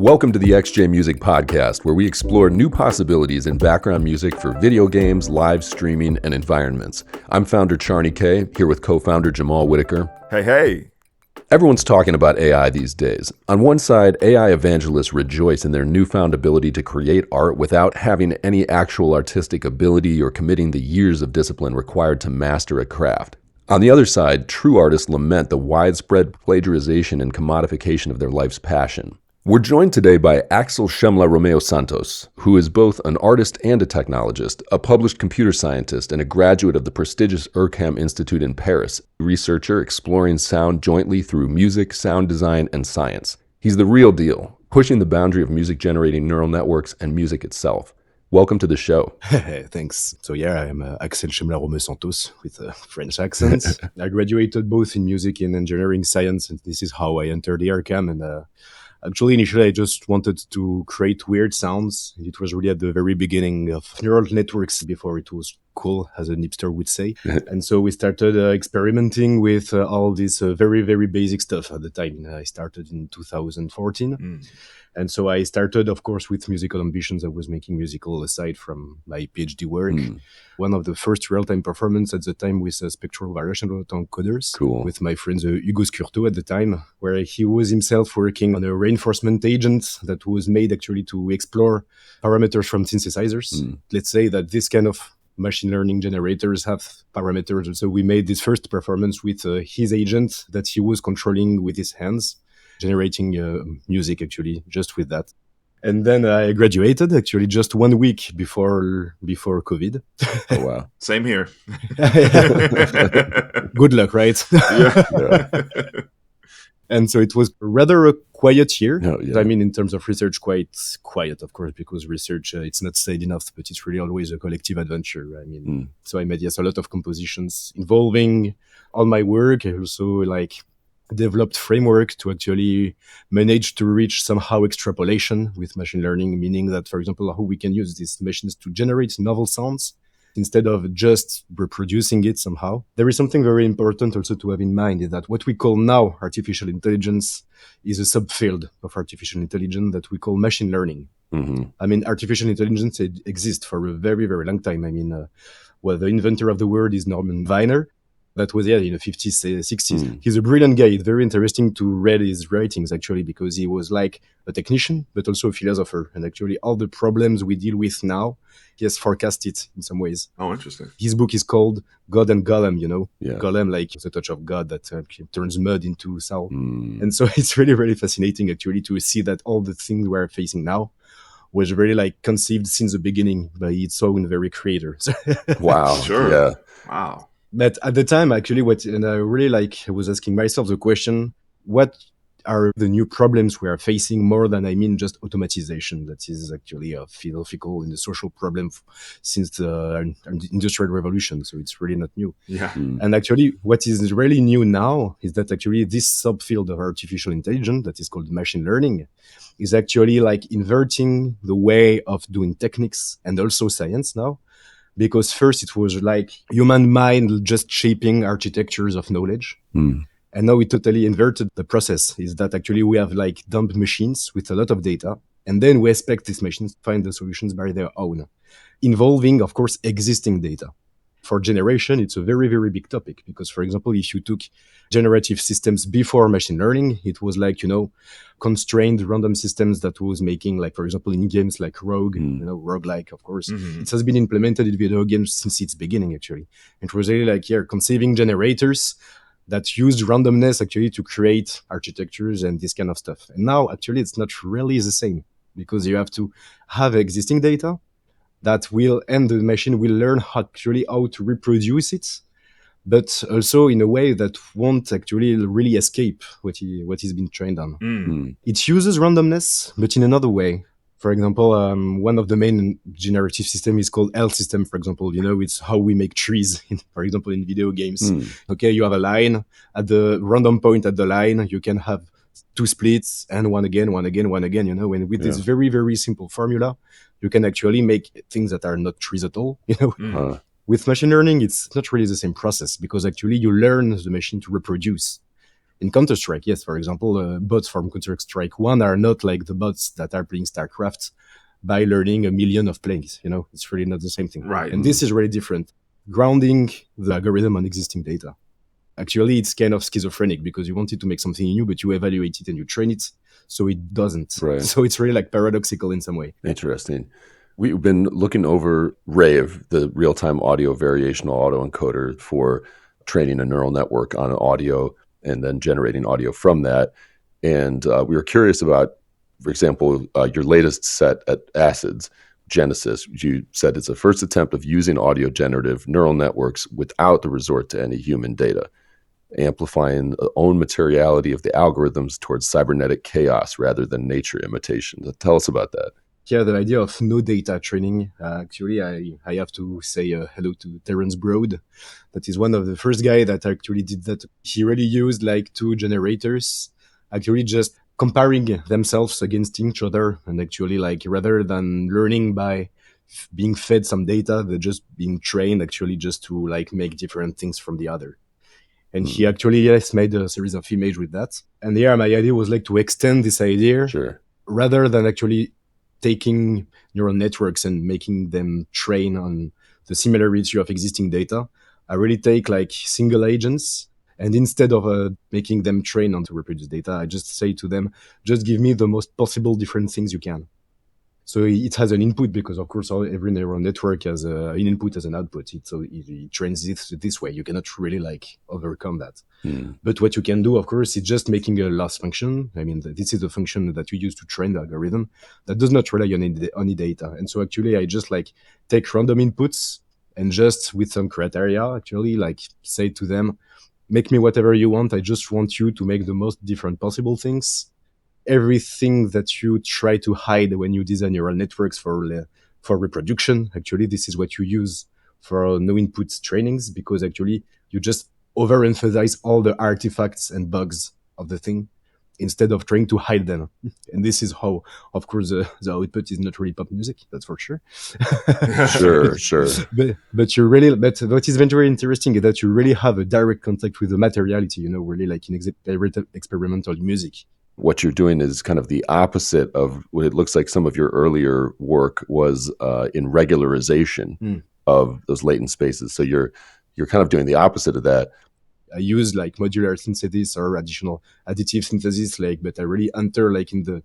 Welcome to the XJ Music Podcast, where we explore new possibilities in background music for video games, live streaming, and environments. I'm founder Charney K, here with co-founder Jamal Whitaker. Hey. Everyone's talking about AI these days. On one side, AI evangelists rejoice in their newfound ability to create art without having any actual artistic ability or committing the years of discipline required to master a craft. On the other side, true artists lament the widespread plagiarization and commodification of their life's passion. We're joined today by Axel Chemla Romeu-Santos, who is both an artist and a technologist, a published computer scientist, and a graduate of the prestigious IRCAM Institute in Paris, a researcher exploring sound jointly through music, sound design, and science. He's the real deal, pushing the boundary of music-generating neural networks and music itself. Welcome to the show. Thanks. So I'm Axel Chemla Romeu-Santos with a French accent. I graduated both in music and engineering science, and this is how I entered the IRCAM. And actually, initially, I just wanted to create weird sounds. It was really at the very beginning of neural networks before it was cool, as a hipster would say. And so we started experimenting with all this very, very basic stuff at the time. I started in 2014. And so I started, of course, with musical ambitions. I was making musical aside from my PhD work. One of the first real-time performance at the time with spectral variation encoders with my friend Hugo Scurto at the time, where he was himself working on a reinforcement agent that was made actually to explore parameters from synthesizers. Let's say that this kind of machine learning generators have parameters. So we made this first performance with his agent that he was controlling with his hands, generating music actually just with that. And then I graduated actually just 1 week before COVID. Oh, wow. Same here. Good luck, right? Yeah. And so it was rather a quiet year. Oh, yeah. I mean, in terms of research, quite quiet, of course, because research, it's not said enough, but it's really always a collective adventure. I mean, so I made, a lot of compositions involving all my work. I also developed framework to actually manage to reach somehow extrapolation with machine learning, meaning that, for example, how we can use these machines to generate novel sounds instead of just reproducing it somehow. There is something very important also to have in mind, is that what we call now artificial intelligence is a subfield of artificial intelligence that we call machine learning. I mean, artificial intelligence exists for a very, very long time. I mean, the inventor of the word is Norman Wiener. That was, in the 50s, 60s. He's a brilliant guy. It's very interesting to read his writings, actually, because he was like a technician, but also a philosopher. And actually, all the problems we deal with now, he has forecasted in some ways. Oh, interesting. His book is called God and Golem, Yeah. Golem, like the touch of God that turns mud into salt. And so it's really, really fascinating, actually, to see that all the things we're facing now was really conceived since the beginning by its own very creator. Wow. Sure. Yeah. Wow. But at the time, actually, and I really I was asking myself the question, what are the new problems we are facing more than, just automatization? That is actually a philosophical and a social problem since the Industrial Revolution. So it's really not new. Yeah. And actually, what is really new now is that actually this subfield of artificial intelligence that is called machine learning is actually inverting the way of doing techniques and also science now. Because first it was human mind just shaping architectures of knowledge. And now we totally inverted the process, is that actually we have dumb machines with a lot of data. And then we expect these machines to find the solutions by their own, involving, of course, existing data. For generation, it's a very, very big topic because, for example, if you took generative systems before machine learning, it was constrained random systems that was making, for example, in games like Rogue, roguelike, of course. It has been implemented in video games since its beginning, actually. It was really conceiving generators that used randomness, actually, to create architectures and this kind of stuff. And now, actually, it's not really the same because you have to have existing data that will, and the machine will learn how to reproduce it, but also in a way that won't actually really escape what he's been trained on. It uses randomness, but in another way. For example, one of the main generative systems is called L system, for example. It's how we make trees, for example, in video games. Okay, you have a line. At the random point at the line, you can have two splits and one again. And with this very, very simple formula, you can actually make things that are not trees at all. With machine learning, it's not really the same process because actually you learn the machine to reproduce. In Counter-Strike, yes, for example, bots from Counter-Strike 1 are not like the bots that are playing StarCraft by learning a million of plays. It's really not the same thing. Right. And this is really different. Grounding the algorithm on existing data. Actually, it's kind of schizophrenic because you wanted to make something new, but you evaluate it and you train it, so it doesn't. Right. So it's really like paradoxical in some way. Interesting. We've been looking over RAVE, the real-time audio variational autoencoder, for training a neural network on audio and then generating audio from that. And we were curious about, for example, your latest set at Acids, Genesis. You said it's a first attempt of using audio generative neural networks without the resort to any human data, amplifying the own materiality of the algorithms towards cybernetic chaos rather than nature imitation. Tell us about that. Yeah, the idea of no data training. Actually, I have to say hello to Terence Broad. That is one of the first guy that actually did that. He really used like two generators, actually just comparing themselves against each other, and actually like rather than learning by being fed some data, they're just being trained actually just to like make different things from the other. And he actually made a series of images with that. And yeah, my idea was like to extend this idea rather than actually taking neural networks and making them train on the similarity of existing data. I really take like single agents, and instead of making them train on to reproduce data, I just say to them, just give me the most possible different things you can. So it has an input because, of course, every neural network has an input as an output. So it trains it this way. You cannot really like overcome that. But what you can do, of course, is just making a loss function. I mean, this is the function that you use to train the algorithm that does not rely on any data. And so actually, I just like take random inputs and just with some criteria, actually like say to them, make me whatever you want. I just want you to make the most different possible things. Everything that you try to hide when you design neural networks for reproduction, actually, this is what you use for no input trainings, because actually you just overemphasize all the artifacts and bugs of the thing instead of trying to hide them. And this is how, of course, the output is not really pop music, that's for sure. Sure. But what is very interesting is that you really have a direct contact with the materiality, really like in experimental music. What you're doing is kind of the opposite of what it looks like some of your earlier work was in regularization of those latent spaces. So you're kind of doing the opposite of that. I use like modular synthesis or additional additive synthesis, but I really enter like in the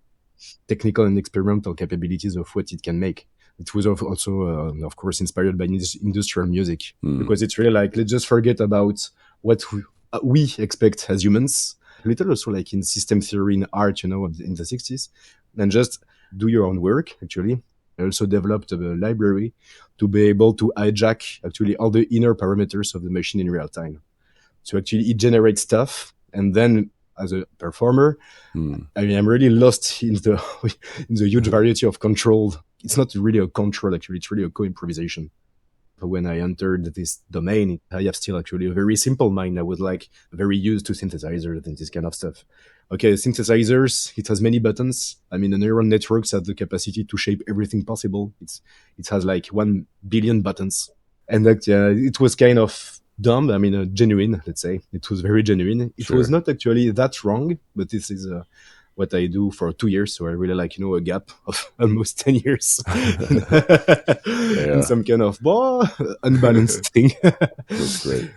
technical and experimental capabilities of what it can make. It was also, of course, inspired by industrial music, because it's really like, let's just forget about what we expect as humans. Little also like in system theory in art, in the 60s, and just do your own work, actually. I also developed a library to be able to hijack actually all the inner parameters of the machine in real time. So actually it generates stuff, and then as a performer, I mean, I'm really lost in the huge variety of control. It's not really a control, actually, it's really a co-improvisation. When I entered this domain, I have still actually a very simple mind. I was like very used to synthesizers and this kind of stuff. Okay, synthesizers, it has many buttons. I mean, the neural networks have the capacity to shape everything possible. It has like 1 billion buttons. And that, it was kind of dumb. I mean, genuine, let's say. It was very genuine. It was not actually that wrong, but this is what I do for 2 years. So I really like, a gap of almost 10 years in some kind of unbalanced thing. That's great.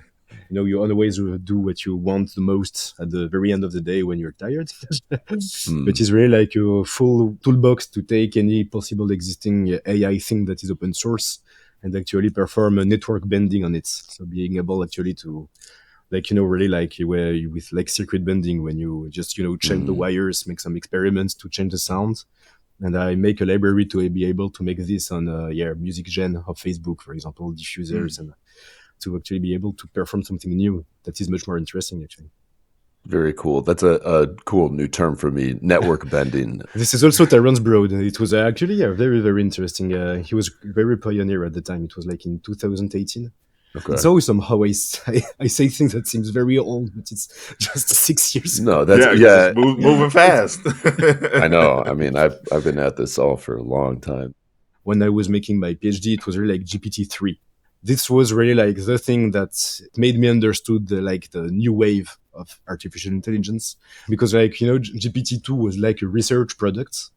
You always do what you want the most at the very end of the day when you're tired. But it's really like a full toolbox to take any possible existing AI thing that is open source and actually perform a network bending on it. So being able actually to really like where you, with like circuit bending, when you just, change the wires, make some experiments to change the sound. And I make a library to be able to make this on music gen of Facebook, for example, diffusers, and to actually be able to perform something new that is much more interesting, actually. Very cool. That's a cool new term for me, network bending. This is also Terence Broad. It was actually very, very interesting. He was very pioneer at the time. It was like in 2018. Okay. It's always somehow I say things that seems very old, but it's just 6 years ago. No, that's moving fast. I know. I mean, I've been at this all for a long time. When I was making my PhD, it was really like GPT-3. This was really like the thing that made me understood the new wave of artificial intelligence, because GPT-2 was like a research product.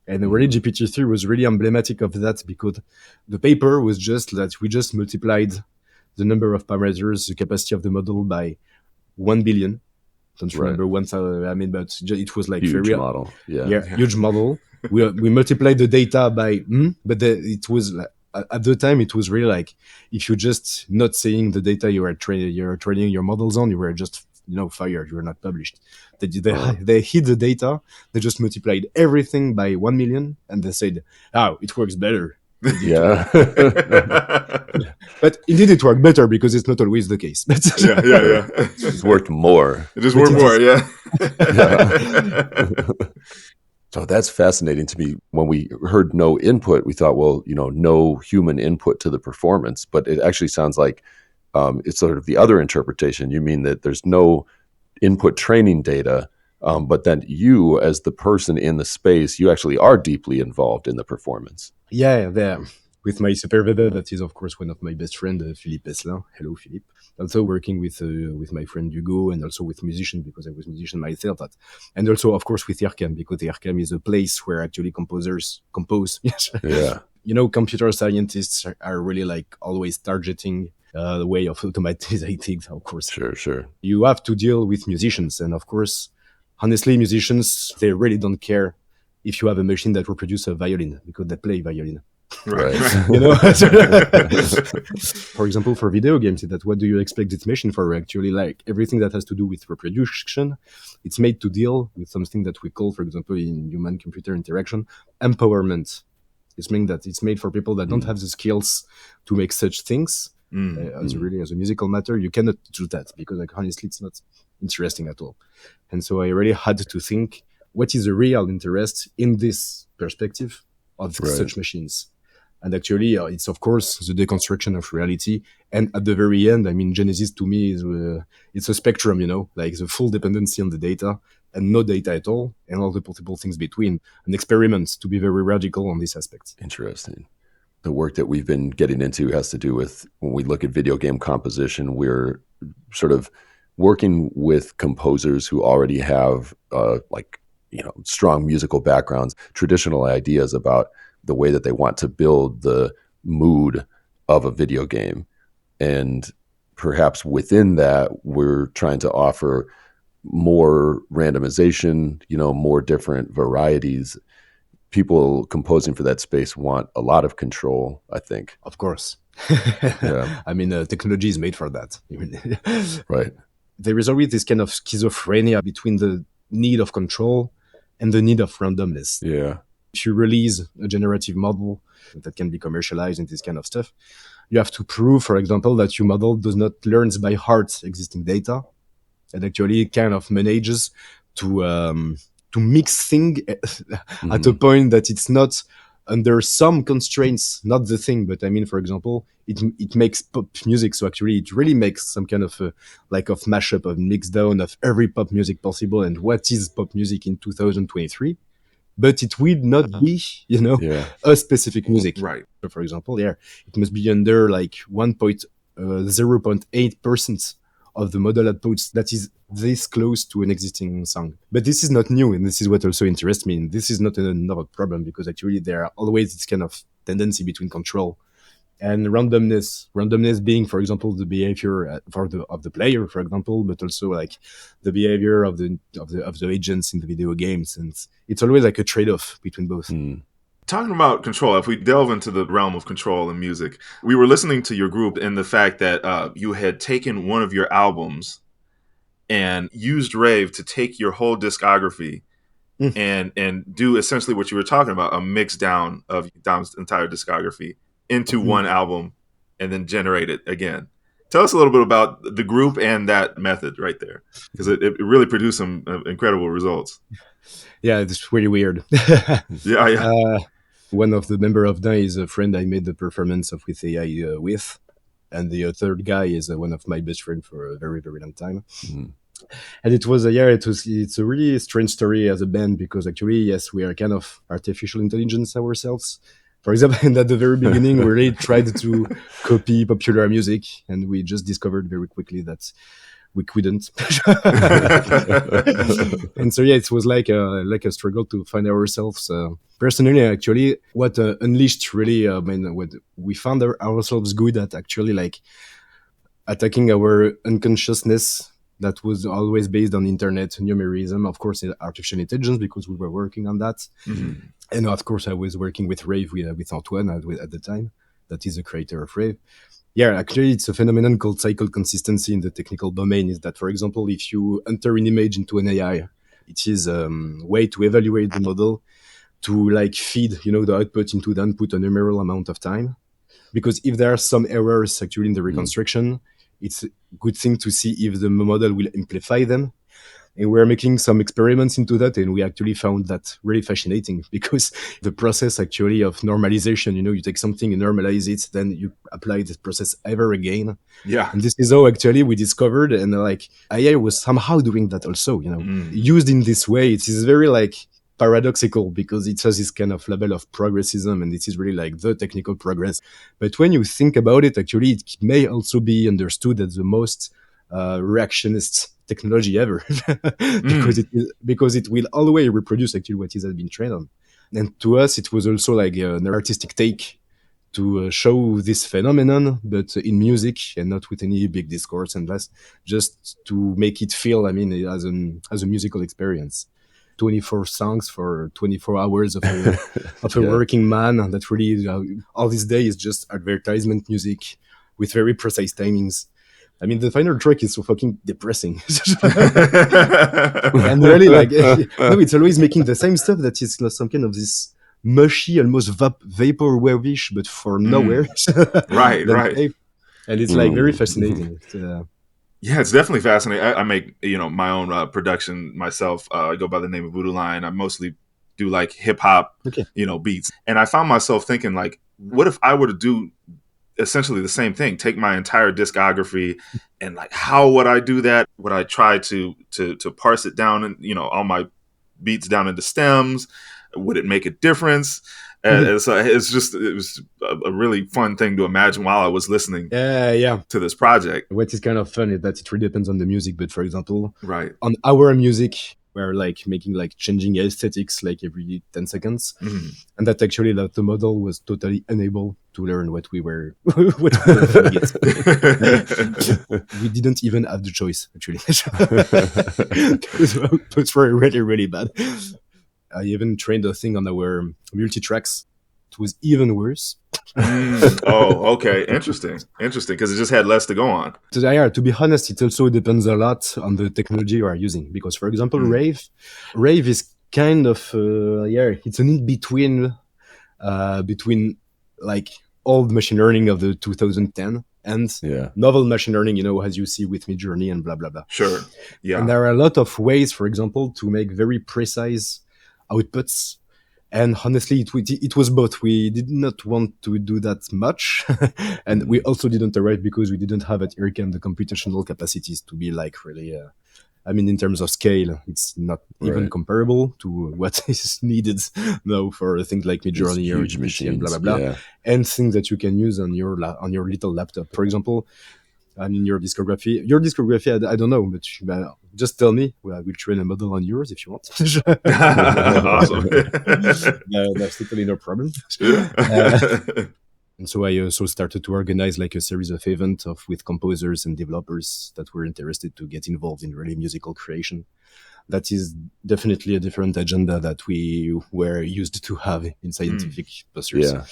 And really, GPT-3 was really emblematic of that, because the paper was just that we just multiplied the number of parameters, the capacity of the model by 1 billion. Don't remember 1,000. But it was like huge very model. huge model. We multiplied the data by, but it was like, at the time it was really like, if you just not saying the data you're training your models on, you were just fired. You were not published. They hid the data. They just multiplied everything by 1 million, and they said, "Oh, it works better." Yeah. But indeed it worked better, because it's not always the case. It's worked more. It just worked more, yeah. So that's fascinating to me. When we heard no input, we thought, well, no human input to the performance, but it actually sounds like it's sort of the other interpretation. You mean that there's no input training data, but then you, as the person in the space, you actually are deeply involved in the performance. Yeah, with my supervisor, that is of course one of my best friend, Philippe Esselin. Hello, Philippe. Also working with my friend Hugo, and also with musicians, because I was a musician myself. And also of course with IRCAM, because the IRCAM is a place where actually composers compose. Yeah. Computer scientists are really like always targeting the way of automatizing, of course. Sure. You have to deal with musicians, and of course, honestly, musicians, they really don't care if you have a machine that will produce a violin, because they play violin. Right. For example, for video games, that what do you expect this machine for? Actually, like everything that has to do with reproduction, it's made to deal with something that we call, for example, in human-computer interaction, empowerment. It's mean that it's made for people that don't have the skills to make such things. As a musical matter, you cannot do that, because like honestly, it's not interesting at all. And so I really had to think, what is the real interest in this perspective of such machines? And actually, it's of course the deconstruction of reality. And at the very end, I mean, Genesis to me is it's a spectrum, like the full dependency on the data and no data at all, and all the possible things between. An experiment, to be very radical on this aspect. Interesting. The work that we've been getting into has to do with, when we look at video game composition, we're sort of working with composers who already have strong musical backgrounds, traditional ideas about the way that they want to build the mood of a video game. And perhaps within that, we're trying to offer more randomization, more different varieties. People composing for that space want a lot of control, I think. Of course. Yeah. I mean, technology is made for that. Right. There is always this kind of schizophrenia between the need of control and the need of randomness. Yeah. If you release a generative model that can be commercialized and this kind of stuff, you have to prove, for example, that your model does not learn by heart existing data, and actually kind of manages to mix things at a point that it's not under some constraints, not the thing, but I mean, for example, it makes pop music. So actually it really makes some kind of of mashup, of mix down of every pop music possible. And what is pop music in 2023? But it will not be, a specific music. Right. So for example, it must be under like 0.8% of the model outputs that is this close to an existing song. But this is not new, and this is what also interests me. And this is not another problem, because actually there are always this kind of tendency between control and randomness. Randomness being, for example, the behavior of the player, for example, but also like the behavior of the agents in the video games, and it's always like a trade-off between both. Talking about control, if we delve into the realm of control in music, we were listening to your group and the fact that you had taken one of your albums and used Rave to take your whole discography and do essentially what you were talking about, a mix down of Dom's entire discography into one album and then generate it again. Tell us a little bit about the group and that method right there, because it really produced some incredible results. Yeah, it's really weird. Yeah. One of the member of DAN is a friend I made the performance of with AI with, and the third guy is one of my best friends for a very, very long time. And it was it's a really strange story as a band, because actually, yes, we are kind of artificial intelligence ourselves. For example, and at the very beginning, we really tried to copy popular music, and we just discovered very quickly that we couldn't. And so, yeah, it was like a struggle to find ourselves. Personally, actually, what unleashed really, what we found ourselves good at actually like attacking our unconsciousness that was always based on internet numerism, of course, artificial intelligence, because we were working on that. Mm-hmm. And of course, I was working with Rave with Antoine at the time, that is the creator of Rave. Yeah, actually, it's a phenomenon called cycle consistency in the technical domain. Is that, for example, if you enter an image into an AI, it is a way to evaluate the model to like feed, the output into the input a numeral amount of time. Because if there are some errors actually in the reconstruction, it's a good thing to see if the model will amplify them. And we're making some experiments into that, and we actually found that really fascinating because the process actually of normalization, you take something and normalize it, then you apply this process ever again. Yeah. And this is how actually we discovered, and like AI was somehow doing that also, used in this way. It is very like paradoxical because it has this kind of level of progressism, and it is really like the technical progress. But when you think about it, actually, it may also be understood as the most reactionist technology ever because it will always reproduce actually what it has been trained on. And to us, it was also like an artistic take to show this phenomenon, but in music and not with any big discourse, and less just to make it feel, as a musical experience. 24 songs for 24 hours of a working man. That really, all this day is just advertisement music with very precise timings. The final track is so fucking depressing. And really, it's always making the same stuff that is some kind of this mushy, almost vaporwave-ish, but for nowhere. Right. And it's like very fascinating. Yeah, it's definitely fascinating. I make my own production myself. I go by the name of Voodoo Lion. I mostly do like hip hop, beats. And I found myself thinking like, what if I were to do essentially the same thing, take my entire discography, and like, how would I do that? Would I try to parse it down and all my beats down into stems? Would it make a difference? So it was a really fun thing to imagine while I was listening to this project. What is kind of fun is that it really depends on the music, but for example, right, on our music, we're like making like changing aesthetics like every 10 seconds. And that actually that the model was totally unable to learn what we were doing it. We didn't even have the choice, actually. It was really, really bad. I even trained a thing on our multi-tracks. It was even worse. Oh, okay. Interesting. Because it just had less to go on. To be honest, it also depends a lot on the technology you are using. Because, for example, Rave is kind of, it's an in-between between like old machine learning of the 2010 and novel machine learning, as you see with Midjourney and blah, blah, blah. Sure. Yeah. And there are a lot of ways, for example, to make very precise outputs. And honestly, it was both. We did not want to do that much. And we also didn't arrive because we didn't have at IRCAM the computational capacities to be like really, in terms of scale, it's not even comparable to what is needed now for things like Midjourney or huge machines, and blah, blah, blah. And things that you can use on your little laptop. For example, your discography, I don't know, but just tell me. We'll train a model on yours if you want. Awesome. That's totally no problem. And so I also started to organize like a series of events with composers and developers that were interested to get involved in really musical creation. That is definitely a different agenda that we were used to have in scientific postures. Yeah.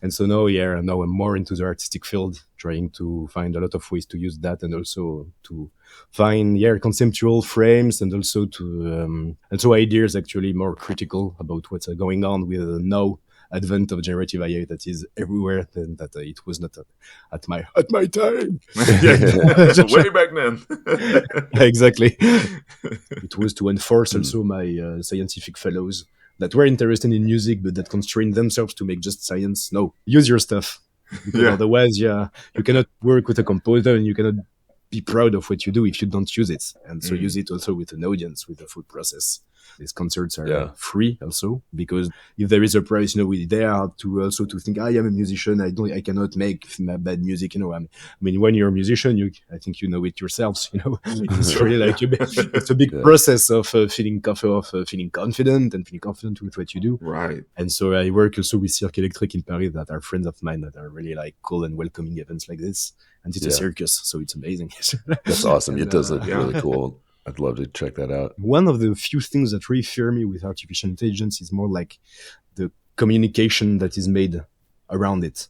And so now I'm more into the artistic field, trying to find a lot of ways to use that, and also to find conceptual frames, and also to ideas actually more critical about what's going on with the now advent of generative AI that is everywhere, and that it was not at my time. Way back then. Exactly. It was to enforce also my scientific fellows that were interested in music, but that constrained themselves to make just science. No, use your stuff. Because otherwise, you cannot work with a composer, and you cannot be proud of what you do if you don't use it. And so use it also with an audience, with the full process. These concerts are free also, because if there is a price, we there to also to think, I am a musician, I cannot make bad music, I mean, when you're a musician, I think you know it yourselves, it's really like it's a big process of feeling confident and feeling confident with what you do. Right. And so I work also with Cirque Electric in Paris, that are friends of mine, that are really like cool and welcoming events like this. And it's a circus, so it's amazing. That's awesome. It does look really cool. I'd love to check that out. One of the few things that really fear me with artificial intelligence is more like the communication that is made around it.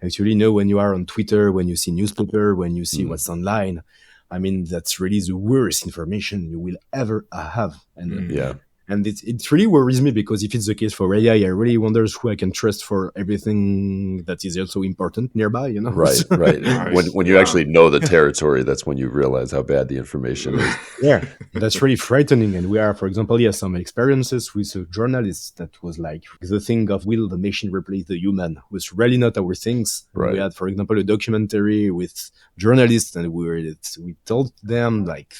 Actually, when you are on Twitter, when you see newspaper, when you see what's online, I mean, that's really the worst information you will ever have. And it really worries me, because if it's the case for AI, I really wonder who I can trust for everything that is also important nearby, Right. When you actually know the territory, that's when you realize how bad the information is. Yeah, that's really frightening. And we are, for example, some experiences with journalists that was like the thing of, will the machine replace the human? Was really not our things. Right. We had, for example, a documentary with journalists, and we told them like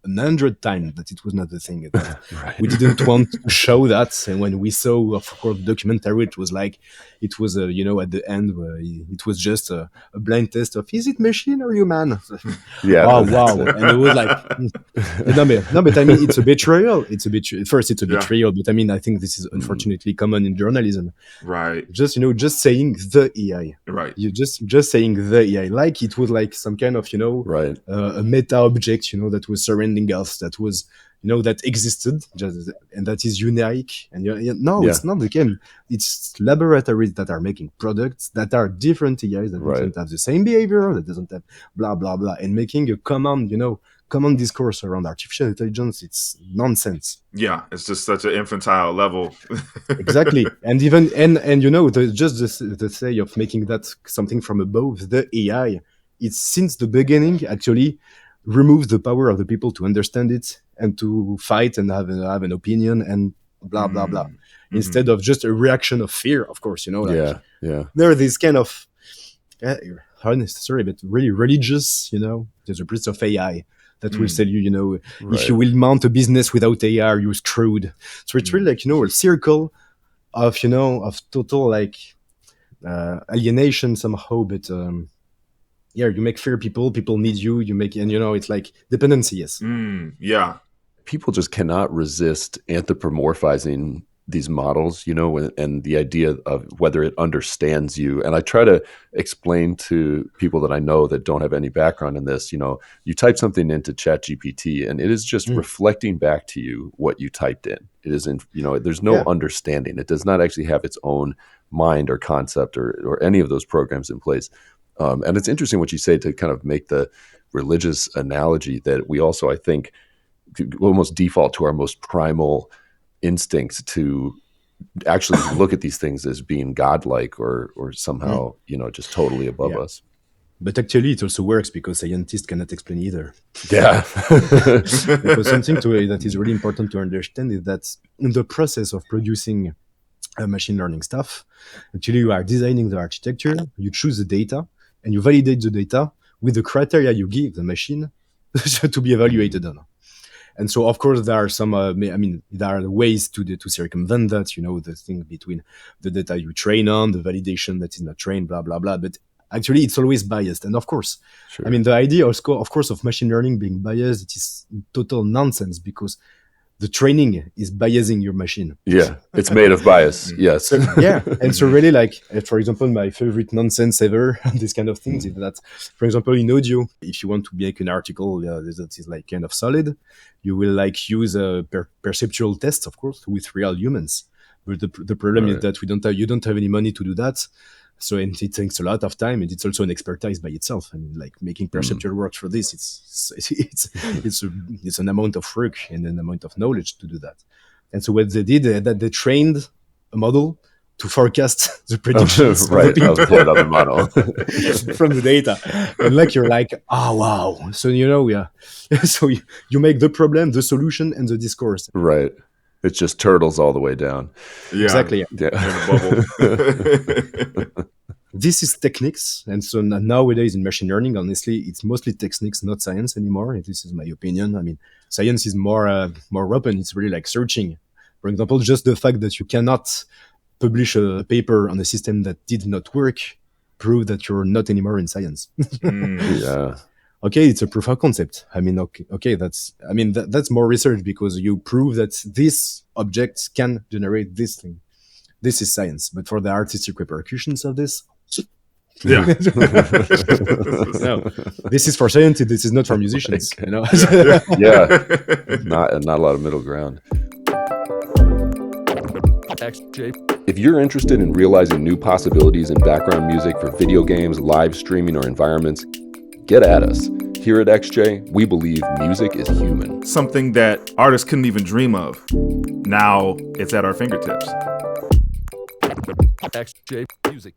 100 times that it was not the thing. Right. We didn't want to show that. And when we saw, of course, the documentary, it was like, at the end, it was just a blind test of, is it machine or human? Yeah. Oh, wow. And it was like, no, but I mean, it's a betrayal. First, it's a betrayal, but I mean, I think this is unfortunately common in journalism. Right. Just, just saying the AI. Right. You just saying the AI, like it was like some kind of, right. A meta object, that was surrounding us, that was, that existed, and that is unique. And it's not the game. It's laboratories that are making products that are different AIs, that doesn't have the same behavior, that doesn't have blah, blah, blah, and making a common discourse around artificial intelligence. It's nonsense. Yeah, it's just such an infantile level. Exactly. And even, the say of making that something from above, the AI, it's since the beginning actually remove the power of the people to understand it and to fight and have an opinion and blah, blah, blah. Instead of just a reaction of fear, of course, There are these kind of, but really religious, there's a priest of AI that will tell you, if you will mount a business without AI, you're screwed. So it's really like, a circle of, of total like alienation somehow, but you make fear people need you make, and it's like dependency. Yes. Yeah. People just cannot resist anthropomorphizing these models, and the idea of whether it understands you. And I try to explain to people that I know that don't have any background in this, you type something into ChatGPT and it is just reflecting back to you what you typed in. It isn't, there's no understanding. It does not actually have its own mind or concept or any of those programs in place. And it's interesting what you say, to kind of make the religious analogy, that we also, I think, almost default to our most primal instincts to actually look at these things as being godlike or somehow, just totally above us. But actually, it also works because scientists cannot explain either. Yeah. Because something that is really important to understand is that in the process of producing machine learning stuff, actually you are designing the architecture, you choose the data, and you validate the data with the criteria you give the machine to be evaluated on. And so, of course, there are some, there are ways to circumvent that, the thing between the data you train on, the validation that is not trained, blah, blah, blah. But actually, it's always biased. And of course, the idea, of course, of machine learning being biased, it is total nonsense, because the training is biasing your machine. Yeah, it's made of bias. Yes. And so really, like, for example, my favorite nonsense ever, this kind of things, is that, for example, in audio, if you want to make an article that is like kind of solid, you will like use a perceptual test, of course, with real humans. But the problem is that you don't have any money to do that. So, and it takes a lot of time, and it's also an expertise by itself. I mean, like making perceptual work for this, it's an amount of work and an amount of knowledge to do that. And so what they did, that they trained a model to forecast the predictions of the model from the data. And like you're like, oh wow. So so you make the problem, the solution, and the discourse. Right. It's just turtles all the way down. Yeah. Exactly. Yeah. In a bubble. This is techniques. And so nowadays in machine learning, honestly, it's mostly techniques, not science anymore. This is my opinion. I mean, science is more open. It's really like searching. For example, just the fact that you cannot publish a paper on a system that did not work prove that you're not anymore in science. Yeah. Okay, it's a proof of concept. I mean, okay, that's more research because you prove that this object can generate this thing. This is science. But for the artistic repercussions of this, Yeah. no, this is for scientists. This is not for musicians. You know. Yeah. Not a lot of middle ground. If you're interested in realizing new possibilities in background music for video games, live streaming, or environments, get at us. Here at XJ, we believe music is human. Something that artists couldn't even dream of. Now it's at our fingertips. XJ Music.